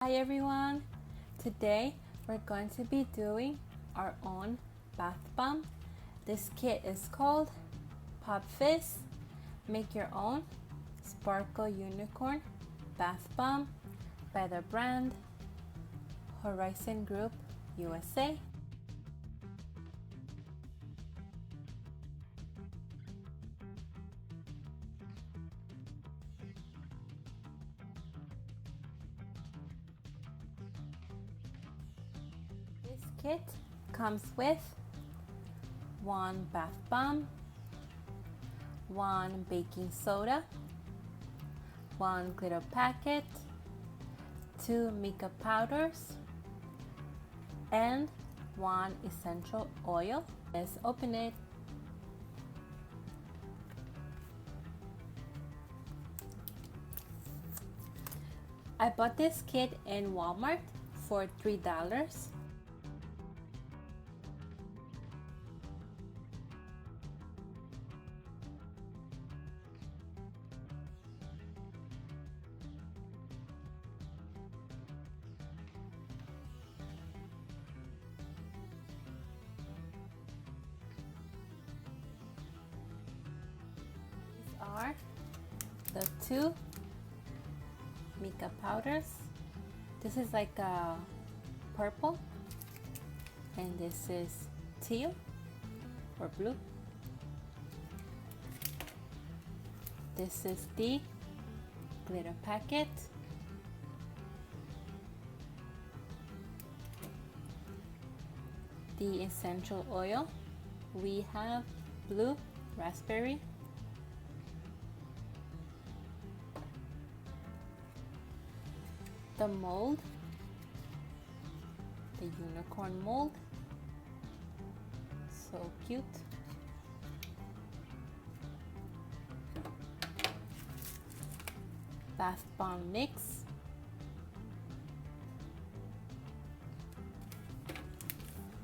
Hi everyone! Today we're going to be doing our own bath bomb. This kit is called Popfizz. Make your own Sparkle Unicorn Bath Bomb by the brand Horizon Group USA. This kit comes with one bath bomb, one baking soda, one glitter packet, two makeup powders, and one essential oil. Let's open it. I bought this kit in Walmart for $3. These are the two makeup powders. This is like a purple and this is teal or blue. This is the glitter packet. The essential oil, we have blue raspberry, the mold, the unicorn mold, so cute. Bath bomb mix,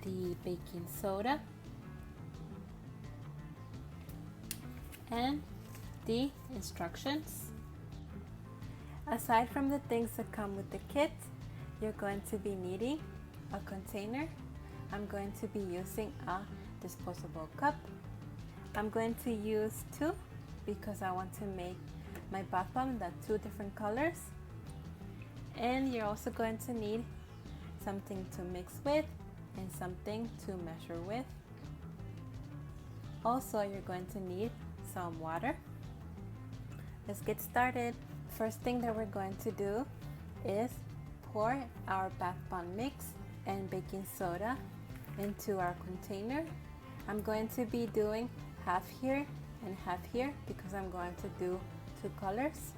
the baking soda, and the instructions. Aside from the things that come with the kit, you're going to be needing a container. I'm going to be using a disposable cup. I'm going to use two because I want to make my bath bomb the two different colors. And you're also going to need something to mix with and something to measure with. Also, you're going to need some water. Let's get started. First thing that we're going to do is pour our bath bomb mix and baking soda into our container. I'm going to be doing half here and half here because I'm going to do two colors.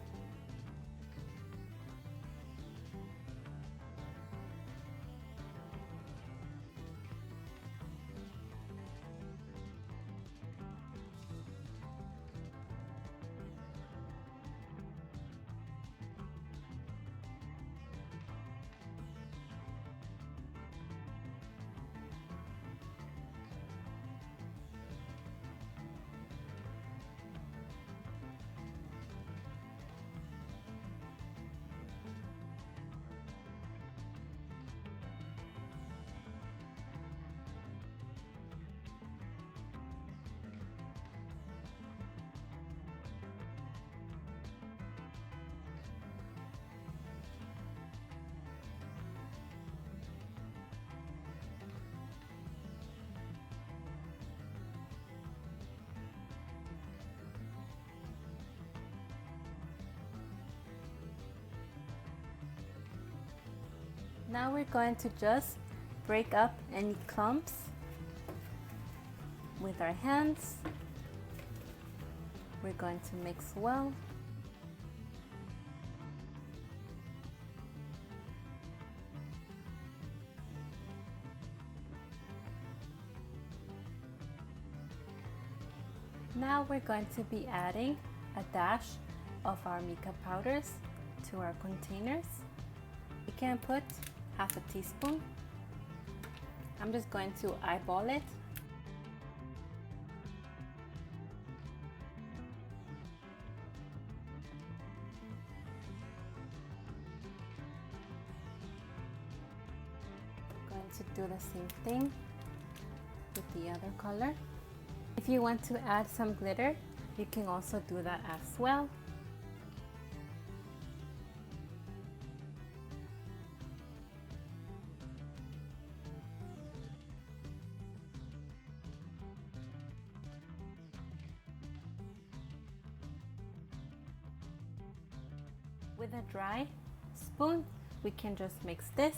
Now we're going to just break up any clumps with our hands. We're going to mix well. Now we're going to be adding a dash of our makeup powders to our containers. You can put half a teaspoon. I'm just going to eyeball it. going to do the same thing with the other color. If you want to add some glitter, you can also do that as well. With a dry spoon, we can just mix this.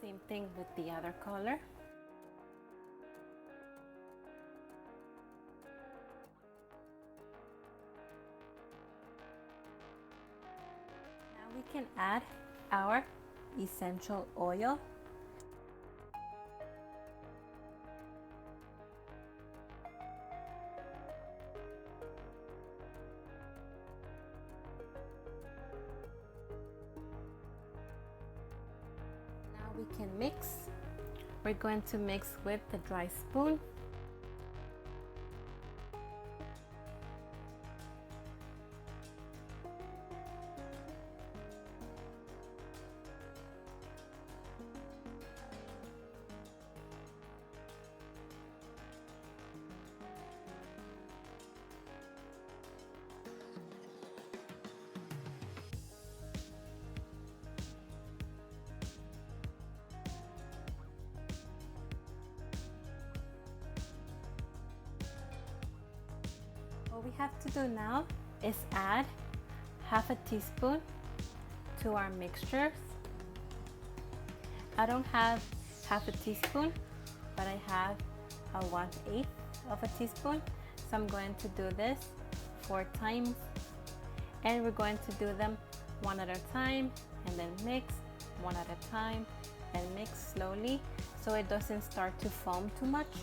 Same thing with the other color. Now we can add our essential oil. Now we can mix. We're going to mix with the dry spoon. What we have to do now is add half a teaspoon to our mixtures. I don't have half a teaspoon, but I have a 1/8 of a teaspoon. So I'm going to do this 4 times, and we're going to do them one at a time, and then mix one at a time and mix slowly so it doesn't start to foam too much.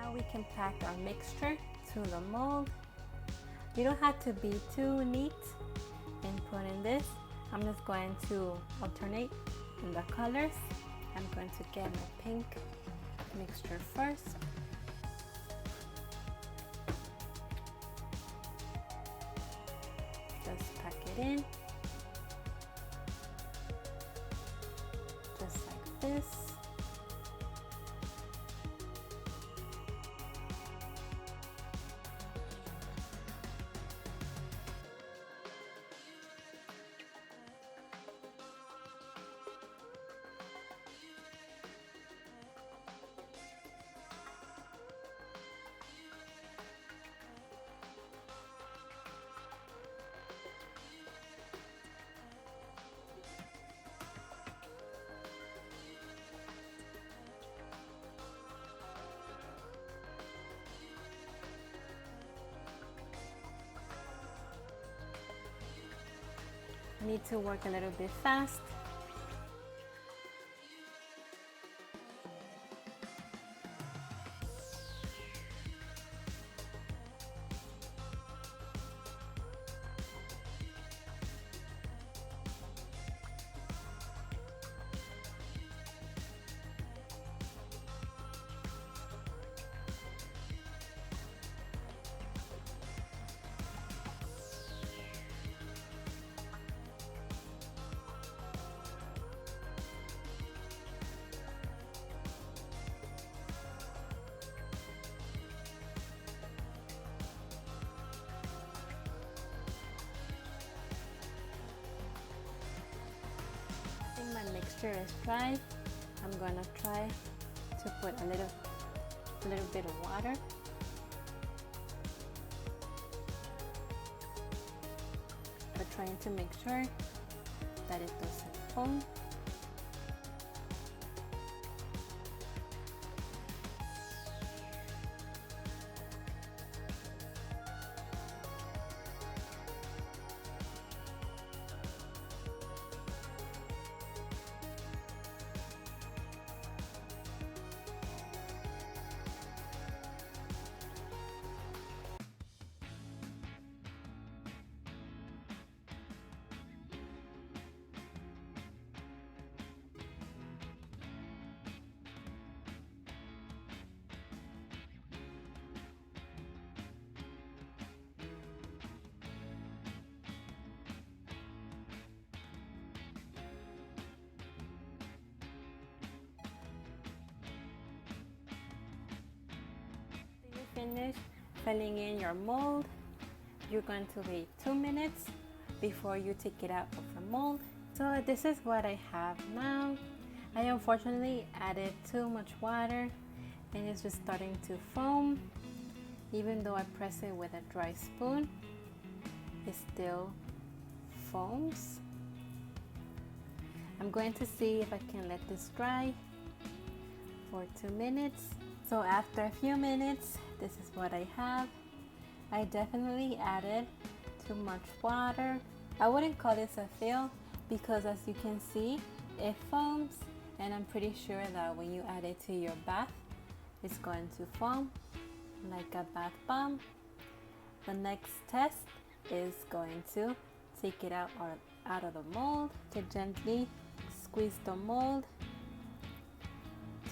Now we can pack our mixture to the mold. You don't have to be too neat in putting this. I'm just going to alternate in the colors. I'm going to get my pink mixture first. Just pack it in, just like this. Need to work a little bit fast. My mixture is dry. I'm gonna try to put a little a little bit of water. But trying to make sure that it doesn't foam. Finish filling in your mold, you're going to wait 2 minutes before you take it out of the mold. So this is what I have now. I unfortunately added too much water and it's just starting to foam. Even though I press it with a dry spoon, it still foams. I'm going to see if I can let this dry for 2 minutes. So after a few minutes, this is what I have. I definitely added too much water. I wouldn't call this a fail because as you can see, it foams, and I'm pretty sure that when you add it to your bath, it's going to foam like a bath bomb. The next test is going to take it out of the mold, to gently squeeze the mold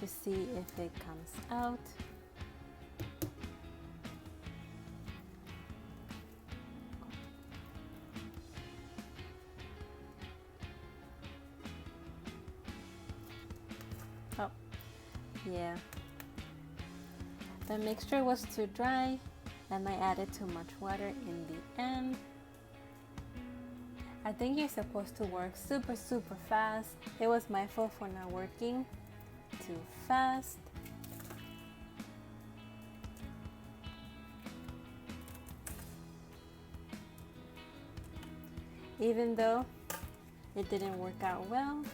to see if it comes out. Oh, yeah. The mixture was too dry and I added too much water in the end. I think you're supposed to work super fast. It was my fault for not working too fast. Even though it didn't work out well,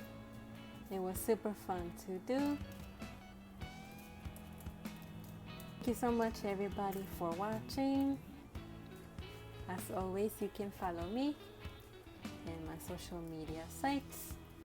it was super fun to do. Thank you so much everybody for watching. As always, you can follow me and my social media sites.